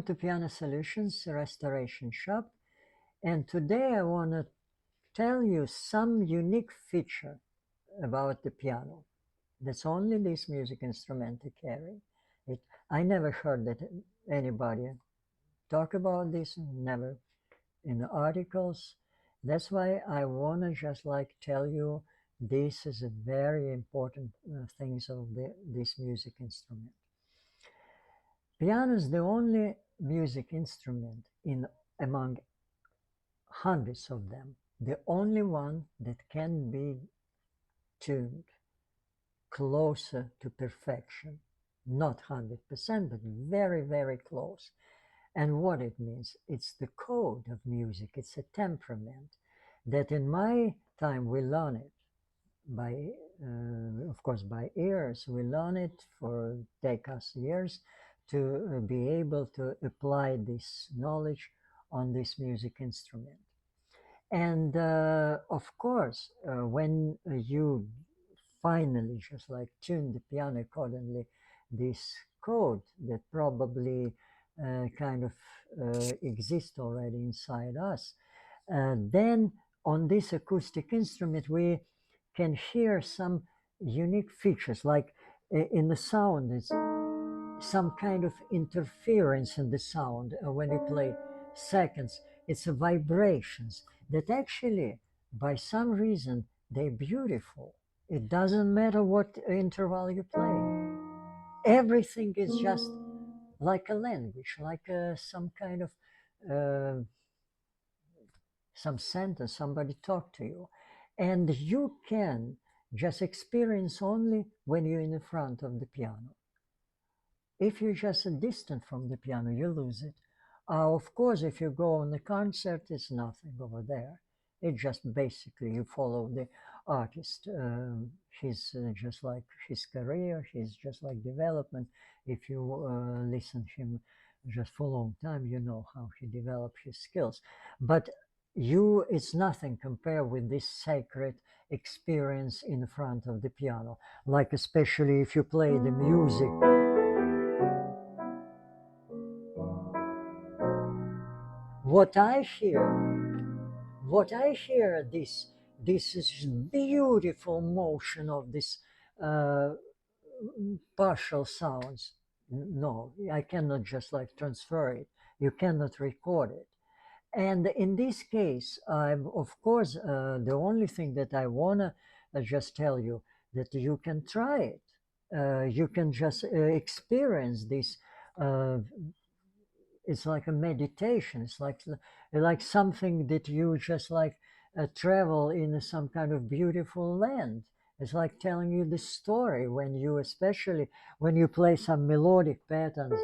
to Piano Solutions Restoration Shop, and today I want to tell you some unique feature about the piano that's only this music instrument carry. It, I never heard that anybody talk about this, never in the articles. That's why I want to just like tell you this is a very important things of this music instrument. Piano is the only music instrument in among hundreds of them, the only one that can be tuned closer to perfection, not 100%, but very, very close. And what it means, it's the code of music, it's a temperament that in my time we learn it by, of course, by ears. We learn it for take us years to be able to apply this knowledge on this music instrument. And of course, when you finally just like tune the piano accordingly, this code that probably kind of exists already inside us, then on this acoustic instrument we can hear some unique features, like in the sound, it's some kind of interference in the sound when you play seconds. It's vibrations that actually, by some reason, they're beautiful. It doesn't matter what interval you play. Everything is just like a language, like some kind of uh, some sentence, somebody talk to you. And you can just experience only when you're in the front of the piano. If you're just distant from the piano, you lose it. Of course, if you go on the concert, it's nothing over there. It just basically you follow the artist. He's just like his career, he's just like development. If you listen to him just for a long time, you know how he developed his skills. But you, it's nothing compared with this sacred experience in front of the piano. Like especially if you play the music. What I hear, this is beautiful motion of this uh, partial sounds. No, I cannot just like transfer it. You cannot record it. And in this case, I'm of course the only thing that I wanna just tell you that you can try it. You can just experience this. It's like a meditation. It's like something that you just like travel in some kind of beautiful land. It's like telling you the story when you, especially when you play some melodic patterns.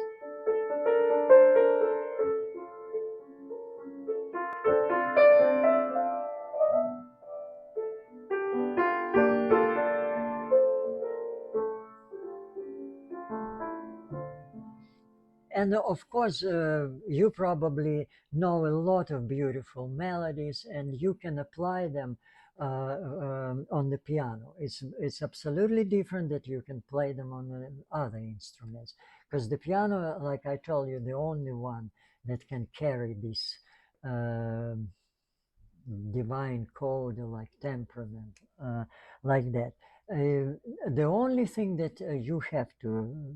And of course, you probably know a lot of beautiful melodies, and you can apply them on the piano. It's absolutely different that you can play them on other instruments, because the piano, like I told you, the only one that can carry this divine code, like temperament, like that. The only thing that you have to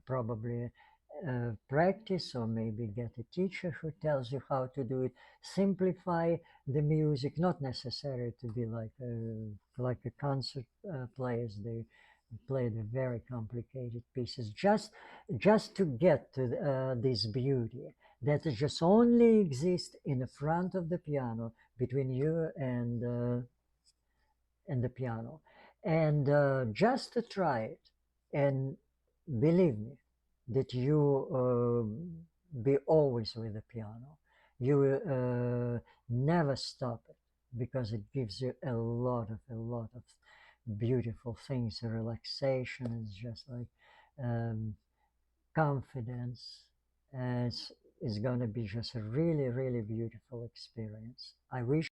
probably practice, or maybe get a teacher who tells you how to do it, simplify the music, not necessary to be like a concert players. They play the very complicated pieces just to get to this beauty that just only exists in the front of the piano, between you and the piano. And just to try it, and believe me that you be always with the piano. You never stop it, because it gives you a lot of beautiful things. Relaxation is just like um, confidence. It's going to be just a really, really beautiful experience. I wish